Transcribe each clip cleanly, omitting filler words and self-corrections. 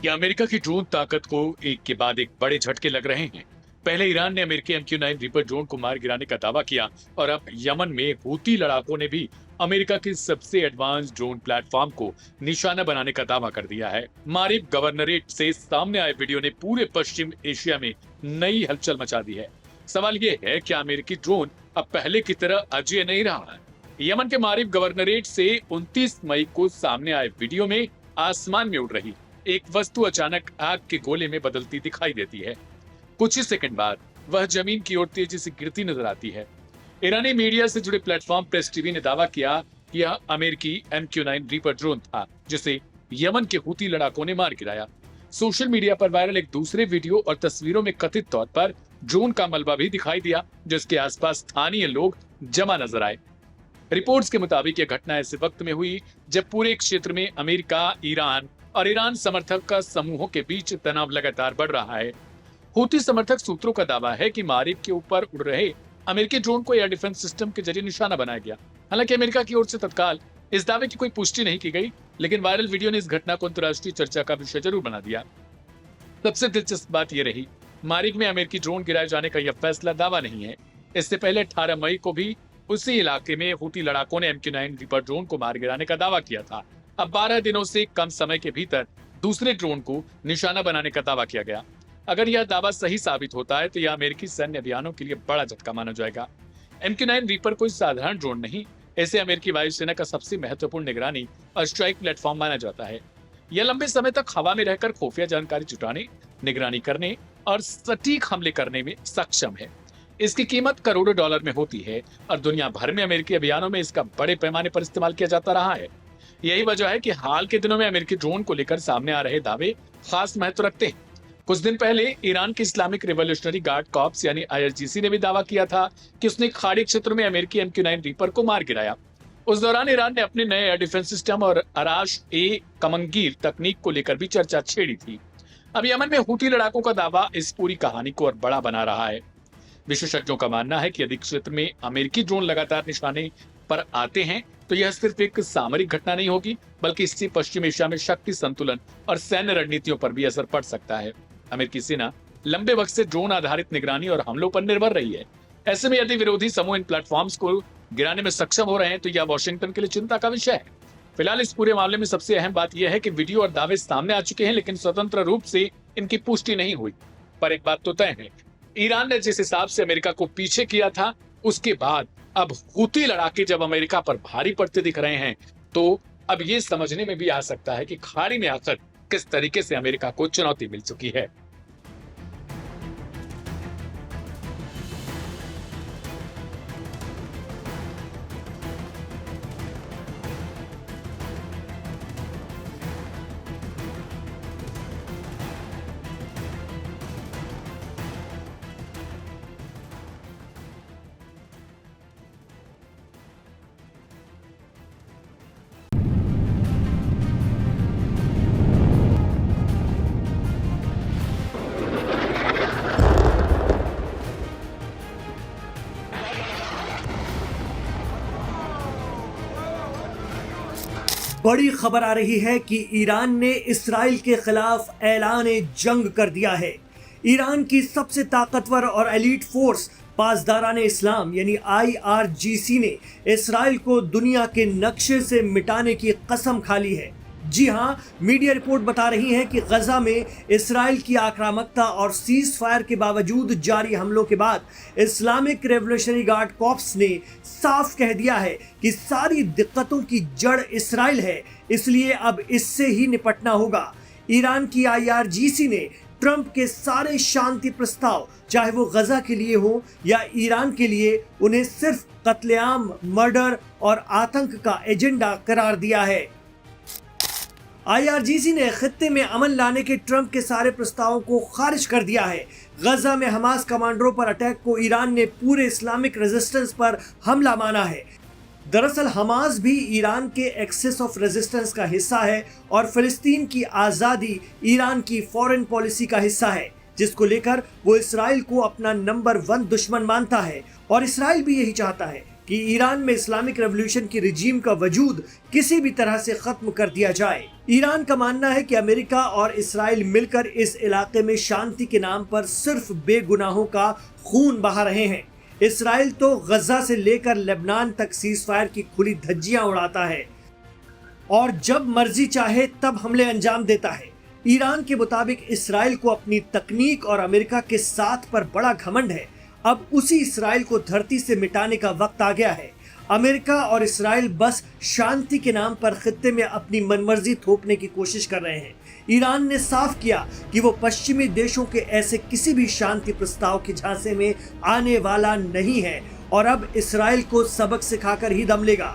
कि अमेरिका की ड्रोन ताकत को एक के बाद एक बड़े झटके लग रहे हैं। पहले ईरान ने अमेरिकी MQ-9 रीपर ड्रोन को मार गिराने का दावा किया और अब यमन में हूती लड़ाकों ने भी अमेरिका के सबसे एडवांस ड्रोन प्लेटफॉर्म को निशाना बनाने का दावा कर दिया है। मारिब गवर्नरेट से सामने आए वीडियो ने पूरे पश्चिम एशिया में नई हलचल मचा दी है। सवाल ये है कि अमेरिकी ड्रोन अब पहले की तरह अजय नहीं रहा है। यमन के मारिब गवर्नरेट से 29 मई को सामने आए वीडियो में आसमान में उड़ रही एक वस्तु अचानक आग के गोले में बदलती दिखाई देती है। कुछ ही सेकंड बाद वह जमीन की ओर तेजी से गिरती नजर आती है। ईरानी मीडिया से जुड़े प्लेटफॉर्म प्रेस टीवी ने दावा किया कि यह अमेरिकी MQ-9 रीपर ड्रोन था जिसे यमन के हूती लड़ाकों ने मार गिराया। सोशल मीडिया पर वायरल एक दूसरे वीडियो और तस्वीरों में कथित तौर पर ड्रोन का मलबा भी दिखाई दिया जिसके आसपास स्थानीय लोग जमा नजर आए। रिपोर्ट्स के मुताबिक यह घटना ऐसे वक्त में हुई जब पूरे क्षेत्र में अमेरिका, ईरान और ईरान समर्थक का समूहों के बीच तनाव लगातार बढ़ रहा है। हूती समर्थक सूत्रों का दावा है कि मारिब के ऊपर उड़ रहे अमेरिकी ड्रोन को एयर डिफेंस सिस्टम के जरिए निशाना बनाया गया। हालांकि अमेरिका की ओर से तत्काल इस दावे की कोई पुष्टि नहीं की गई, लेकिन वायरल वीडियो ने इस घटना को अंतर्राष्ट्रीय चर्चा का विषय जरूर बना दिया। सबसे दिलचस्प बात यह रही, मारिब में अमेरिकी ड्रोन गिराए जाने का यह फैसला दावा नहीं है। इससे पहले 18 मई को भी उसी इलाके में हूती लड़ाकों ने MQ-9 रीपर ड्रोन को मार गिराने का दावा किया था। अब 12 दिनों से कम समय के भीतर दूसरे ड्रोन को निशाना बनाने का दावा किया गया। अगर यह दावा सही साबित होता है तो यह अमेरिकी सैन्य अभियानों के लिए बड़ा झटका माना जाएगा। MQ-9 रीपर कोई साधारण ड्रोन नहीं, इसे अमेरिकी वायुसेना का सबसे महत्वपूर्ण निगरानी और स्ट्राइक प्लेटफॉर्म माना जाता है। यह लंबे समय तक हवा में रहकर खुफिया जानकारी जुटाने, निगरानी करने और सटीक हमले करने में सक्षम है। इसकी कीमत करोड़ों डॉलर में होती है और दुनिया भर में अमेरिकी अभियानों में इसका बड़े पैमाने पर इस्तेमाल किया जाता रहा है। यही वजह है कि हाल के दिनों में अमेरिकी ड्रोन को लेकर सामने आ रहे दावे खास महत्व रखते हैं। कुछ दिन पहले ईरान की इस्लामिक रिवॉल्यूशनरी गार्ड कॉर्प्स यानी IRGC ने भी दावा किया था कि उसने खाड़ी क्षेत्र में अमेरिकी MQ-9 रीपर को मार गिराया। उस दौरान ईरान ने अपने नए एयर डिफेंस सिस्टम और अराश-ए कमंगीर तकनीक को लेकर भी चर्चा छेड़ी थी। अब यमन में हूती लड़ाकों का दावा इस पूरी कहानी को और बड़ा बना रहा है। विशेषज्ञों का मानना है कि यदि क्षेत्र में अमेरिकी ड्रोन लगातार निशाने पर आते हैं तो यह सिर्फ एक सामरिक घटना नहीं होगी, बल्कि इससे पश्चिम एशिया में शक्ति संतुलन और सैन्य रणनीतियों पर भी असर पड़ सकता है। अमेरिकी सेना लंबे वक्त से ड्रोन आधारित निगरानी और हमलों पर निर्भर रही है। ऐसे में यदि विरोधी समूह इन प्लेटफॉर्म्स को गिराने में सक्षम हो रहे हैं तो यह वॉशिंगटन के लिए चिंता का विषय है। फिलहाल इस पूरे मामले में सबसे अहम बात यह है कि वीडियो और दावे सामने आ चुके हैं, लेकिन स्वतंत्र रूप से इनकी पुष्टि नहीं हुई। पर एक बात तो तय है, ईरान ने जिस हिसाब से अमेरिका को पीछे किया था, उसके बाद अब हूती लड़ाके जब अमेरिका पर भारी पड़ते दिख रहे हैं तो अब ये समझने में भी आ सकता है कि खाड़ी में आकर किस तरीके से अमेरिका को चुनौती मिल चुकी है। बड़ी खबर आ रही है कि ईरान ने इसराइल के खिलाफ ऐलान जंग कर दिया है। ईरान की सबसे ताकतवर और एलीट फोर्स पासदारान इस्लाम यानी IRGC ने इसराइल को दुनिया के नक्शे से मिटाने की कसम खा ली है। जी हां, मीडिया रिपोर्ट बता रही है कि गजा में इसराइल की आक्रामकता और सीज फायर के बावजूद जारी हमलों के बाद इस्लामिक रेवोल्यूशनरी गार्ड कॉर्प्स ने साफ कह दिया है कि सारी दिक्कतों की जड़ इसराइल है, इसलिए अब इससे ही निपटना होगा। ईरान की IRGC ने ट्रंप के सारे शांति प्रस्ताव, चाहे वो गजा के लिए हो या ईरान के लिए, उन्हें सिर्फ कत्लेआम, मर्डर और आतंक का एजेंडा करार दिया है। IRGC ने खित्ते में अमन लाने के ट्रंप के सारे प्रस्तावों को खारिज कर दिया है। गजा में हमास कमांडरों पर अटैक को ईरान ने पूरे इस्लामिक रेजिस्टेंस पर हमला माना है। दरअसल हमास भी ईरान के एक्सेस ऑफ रेजिस्टेंस का हिस्सा है और फिलिस्तीन की आज़ादी ईरान की फॉरेन पॉलिसी का हिस्सा है, जिसको लेकर वो इसराइल को अपना नंबर 1 दुश्मन मानता है और इसराइल भी यही चाहता है कि ईरान में इस्लामिक रेवोल्यूशन की रिजीम का वजूद किसी भी तरह से खत्म कर दिया जाए। ईरान का मानना है कि अमेरिका और इसराइल मिलकर इस इलाके में शांति के नाम पर सिर्फ बेगुनाहों का खून बहा रहे हैं। इसराइल तो गजा से लेकर लेबनान तक सीजफायर की खुली धज्जियां उड़ाता है और जब मर्जी चाहे तब हमले अंजाम देता है। ईरान के मुताबिक इसराइल को अपनी तकनीक और अमेरिका के साथ पर बड़ा घमंड है। अब उसी इसराइल को धरती से मिटाने का वक्त आ गया है। अमेरिका और इसराइल बस शांति के नाम पर खित्ते में अपनी मनमर्जी थोपने की कोशिश कर रहे हैं। ईरान ने साफ किया कि वो पश्चिमी देशों के ऐसे किसी भी शांति प्रस्ताव के झांसे में आने वाला नहीं है और अब इसराइल को सबक सिखाकर ही दम लेगा।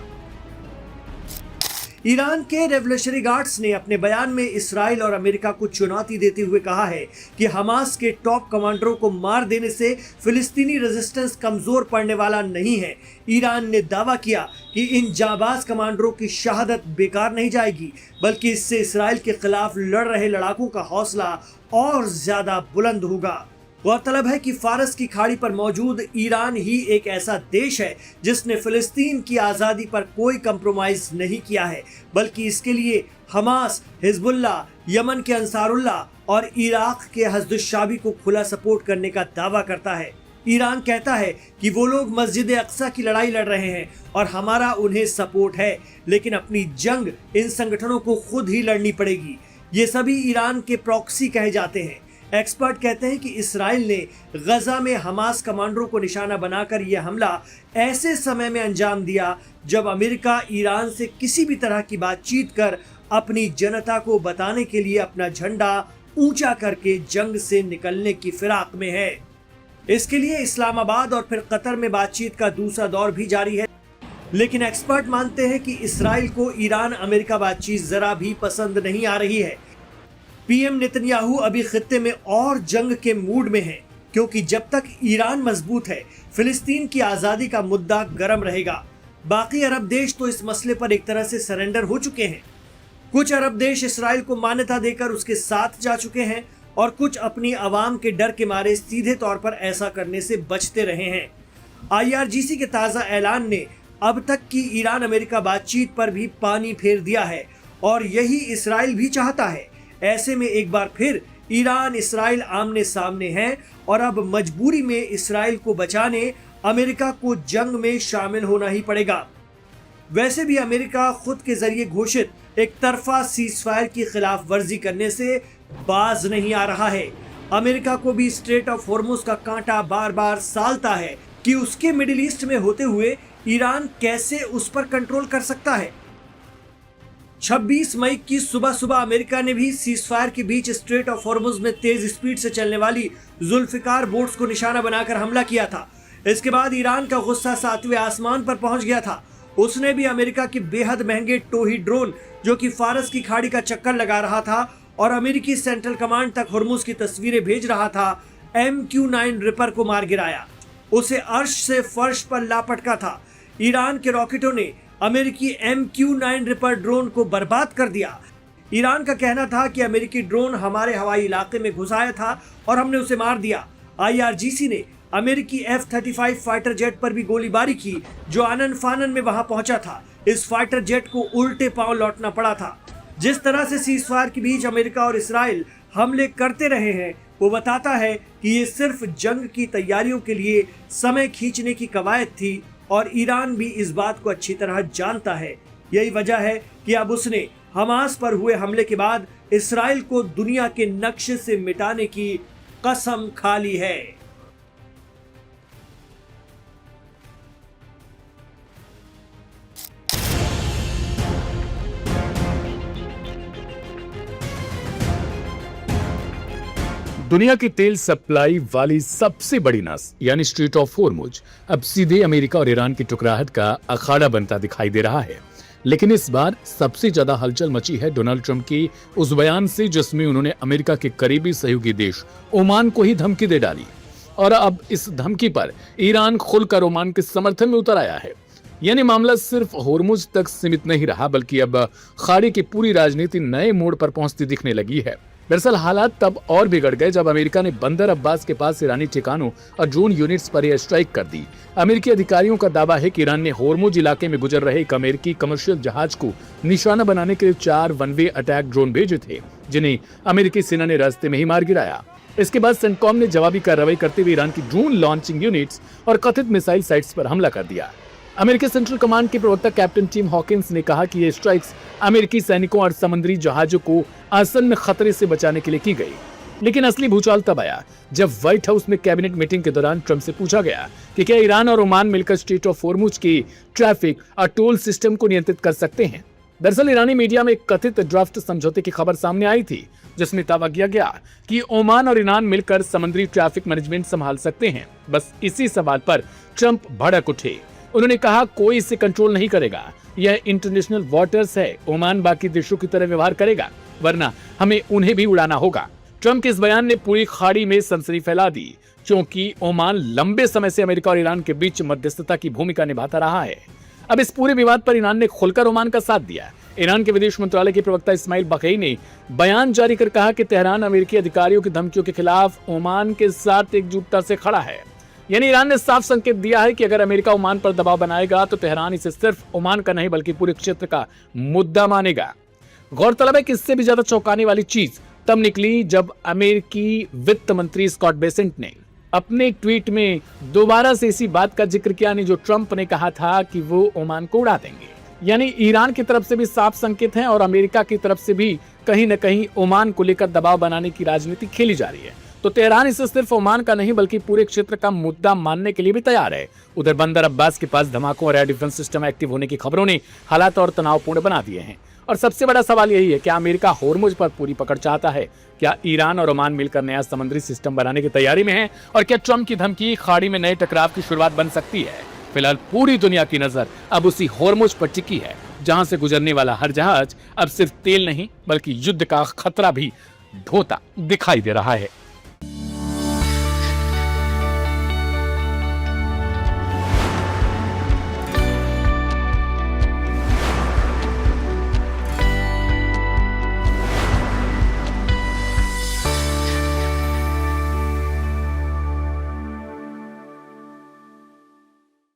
ईरान के रेवोल्यूशनरी गार्ड्स ने अपने बयान में इसराइल और अमेरिका को चुनौती देते हुए कहा है कि हमास के टॉप कमांडरों को मार देने से फिलिस्तीनी रेजिस्टेंस कमजोर पड़ने वाला नहीं है। ईरान ने दावा किया कि इन जाबाज कमांडरों की शहादत बेकार नहीं जाएगी, बल्कि इससे इसराइल के खिलाफ लड़ रहे लड़ाकों का हौसला और ज्यादा बुलंद होगा। गौरतलब है कि फारस की खाड़ी पर मौजूद ईरान ही एक ऐसा देश है जिसने फिलिस्तीन की आज़ादी पर कोई कंप्रोमाइज नहीं किया है, बल्कि इसके लिए हमास, हिजबुल्लाह, यमन के अंसारुल्लाह और इराक के हज़दुश्शाबी को खुला सपोर्ट करने का दावा करता है। ईरान कहता है कि वो लोग मस्जिद अक्सा की लड़ाई लड़ रहे हैं और हमारा उन्हें सपोर्ट है, लेकिन अपनी जंग इन संगठनों को खुद ही लड़नी पड़ेगी। ये सभी ईरान के प्रॉक्सी कहे जाते हैं। एक्सपर्ट कहते हैं कि इसराइल ने गजा में हमास कमांडरों को निशाना बनाकर यह हमला ऐसे समय में अंजाम दिया जब अमेरिका ईरान से किसी भी तरह की बातचीत कर अपनी जनता को बताने के लिए अपना झंडा ऊंचा करके जंग से निकलने की फिराक में है। इसके लिए इस्लामाबाद और फिर कतर में बातचीत का दूसरा दौर भी जारी है, लेकिन एक्सपर्ट मानते हैं कि इसराइल को ईरान अमेरिका बातचीत जरा भी पसंद नहीं आ रही है। पीएम नेतन्याहू अभी खित्ते में और जंग के मूड में हैं, क्योंकि जब तक ईरान मजबूत है फिलिस्तीन की आज़ादी का मुद्दा गर्म रहेगा। बाकी अरब देश तो इस मसले पर एक तरह से सरेंडर हो चुके हैं। कुछ अरब देश इसराइल को मान्यता देकर उसके साथ जा चुके हैं और कुछ अपनी आवाम के डर के मारे सीधे तौर पर ऐसा करने से बचते रहे हैं। IRGC के ताज़ा ऐलान ने अब तक की ईरान अमेरिका बातचीत पर भी पानी फेर दिया है और यही इसराइल भी चाहता है। ऐसे में एक बार फिर ईरान इसराइल आमने सामने हैं और अब मजबूरी में इसराइल को बचाने अमेरिका को जंग में शामिल होना ही पड़ेगा। वैसे भी अमेरिका खुद के जरिए घोषित एक तरफा सीजफायर की खिलाफ वर्जी करने से बाज नहीं आ रहा है। अमेरिका को भी स्ट्रेट ऑफ हॉर्मुज का कांटा बार बार सालता है कि उसके मिडिल ईस्ट में होते हुए ईरान कैसे उस पर कंट्रोल कर सकता है। 26 मई की सुबह सुबह अमेरिका ने भी सीजफायर के बीच स्ट्रेट ऑफ हॉर्मुज में तेज स्पीड से चलने वाली जुल्फिकार बोट्स को निशाना बनाकर हमला किया था। इसके बाद ईरान का गुस्सा 7वें आसमान पर पहुंच गया था। उसने भी अमेरिका के बेहद महंगे टोही ड्रोन, जो कि फारस की खाड़ी का चक्कर लगा रहा था और अमेरिकी सेंट्रल कमांड तक हॉर्मुज की तस्वीरें भेज रहा था, MQ-9 रिपर को मार गिराया। उसे अर्श से फर्श पर लापटका था। ईरान के रॉकेटों ने अमेरिकी MQ-9 रिपर ड्रोन को बर्बाद कर दिया। ईरान का कहना था कि अमेरिकी ड्रोन हमारे हवाई इलाके में घुस आया था और हमने उसे मार दिया। IRGC ने अमेरिकी F-35 फाइटर जेट पर भी गोलीबारी की, जो आनन फानन में वहां पहुंचा था। इस फाइटर जेट को उल्टे पांव लौटना पड़ा था। जिस तरह से सीजफायर के बीच अमेरिका और इसराइल हमले करते रहे हैं, वो बताता है कि ये सिर्फ जंग की तैयारियों के लिए समय खींचने की कवायद थी और ईरान भी इस बात को अच्छी तरह जानता है। यही वजह है कि अब उसने हमास पर हुए हमले के बाद इसराइल को दुनिया के नक्शे से मिटाने की कसम खा ली है। दुनिया की तेल सप्लाई वाली सबसे बड़ी नस यानी स्ट्रेट ऑफ हॉर्मुज अब सीधे अमेरिका और ईरान की टकराहट का अखाड़ा बनता दिखाई दे रहा है। लेकिन इस बार सबसे ज्यादा हलचल मची है डोनाल्ड ट्रंप की उस बयान से, जिसमें उन्होंने अमेरिका के करीबी सहयोगी देश ओमान को ही धमकी दे डाली। और अब इस धमकी पर ईरान खुलकर ओमान के समर्थन में उतर आया है। यानी मामला सिर्फ हॉर्मुज तक सीमित नहीं रहा, बल्कि अब खाड़ी की पूरी राजनीति नए मोड़ पर पहुंचती दिखने लगी है। दरअसल हालात तब और बिगड़ गए जब अमेरिका ने बंदर अब्बास के पास ईरानी ठिकानों और ड्रोन यूनिट्स पर एयर स्ट्राइक कर दी। अमेरिकी अधिकारियों का दावा है कि ईरान ने होर्मुज इलाके में गुजर रहे एक अमेरिकी कमर्शियल जहाज को निशाना बनाने के लिए 4 वन वे अटैक ड्रोन भेजे थे, जिन्हें अमेरिकी सेना ने रास्ते में ही मार गिराया। इसके बाद सेंटकॉम ने जवाबी कार्रवाई करते हुए ईरान की ड्रोन लॉन्चिंग यूनिट्स और कथित मिसाइल साइट्स पर हमला कर दिया। अमेरिकी सेंट्रल कमांड के प्रवक्ता कैप्टन टिम हॉकिंस ने कहा कि ये स्ट्राइक्स अमेरिकी सैनिकों और समुद्री जहाजों को आसन्न खतरे से बचाने के लिए की गई। लेकिन असली भूचाल तब आया जब व्हाइट हाउस में कैबिनेट मीटिंग के दौरान ट्रंप से पूछा गया कि क्या ईरान और ओमान मिलकर स्ट्रेट ऑफ होर्मुज की ट्रैफिक और टोल सिस्टम को नियंत्रित कर सकते हैं। दरअसल ईरानी मीडिया में एक कथित ड्राफ्ट समझौते की खबर सामने आई थी, जिसमें दावा किया गया कि ओमान और ईरान मिलकर समुद्री ट्रैफिक मैनेजमेंट संभाल सकते हैं। बस इसी सवाल पर ट्रंप भड़क उठे। उन्होंने कहा, कोई इसे कंट्रोल नहीं करेगा, यह इंटरनेशनल वाटर्स है, ओमान बाकी देशों की तरह व्यवहार करेगा, वरना हमें उन्हें भी उड़ाना होगा। ट्रंप के इस बयान ने पूरी खाड़ी में सनसनी फैला दी, क्योंकि ओमान लंबे समय से अमेरिका और ईरान के बीच मध्यस्थता की भूमिका निभाता रहा है। अब इस पूरे विवाद पर ईरान ने खुलकर ओमान का साथ दिया। ईरान के विदेश मंत्रालय के प्रवक्ता इस्माइल बघई ने बयान जारी कर कहा कि तेहरान अमेरिकी अधिकारियों की धमकियों के खिलाफ ओमान के साथ एकजुटता से खड़ा है। यानी ईरान ने साफ संकेत दिया है कि अगर अमेरिका ओमान पर दबाव बनाएगा तो तेहरान इसे सिर्फ ओमान का नहीं बल्कि पूरे क्षेत्र का मुद्दा मानेगा। गौरतलब है कि इससे भी ज्यादा चौंकाने वाली चीज तब निकली जब अमेरिकी वित्त मंत्री स्कॉट बेसेंट ने अपने ट्वीट में दोबारा से इसी बात का जिक्र किया जो ट्रंप ने कहा था कि वो ओमान को उड़ा देंगे। यानी ईरान की तरफ से भी साफ संकेत है और अमेरिका की तरफ से भी कहीं न कहीं ओमान को लेकर दबाव बनाने की राजनीति खेली जा रही है। तो तेहरान इसे सिर्फ ओमान का नहीं बल्कि पूरे क्षेत्र का मुद्दा मानने के लिए भी तैयार है। उधर बंदर अब्बास के पास धमाकों और एयर डिफेंस सिस्टम एक्टिव होने की खबरों ने हालात और तनावपूर्ण बना दिए हैं। और सबसे बड़ा सवाल यही है, क्या अमेरिका होर्मुज पर पूरी पकड़ चाहता है? क्या ईरान और ओमान मिलकर नया समुद्री सिस्टम बनाने की तैयारी में है? और क्या ट्रंप की धमकी खाड़ी में नए टकराव की शुरुआत बन सकती है? फिलहाल पूरी दुनिया की नजर अब उसी होर्मुज पर टिकी है, जहां से गुजरने वाला हर जहाज अब सिर्फ तेल नहीं बल्कि युद्ध का खतरा भी ढोता दिखाई दे रहा है।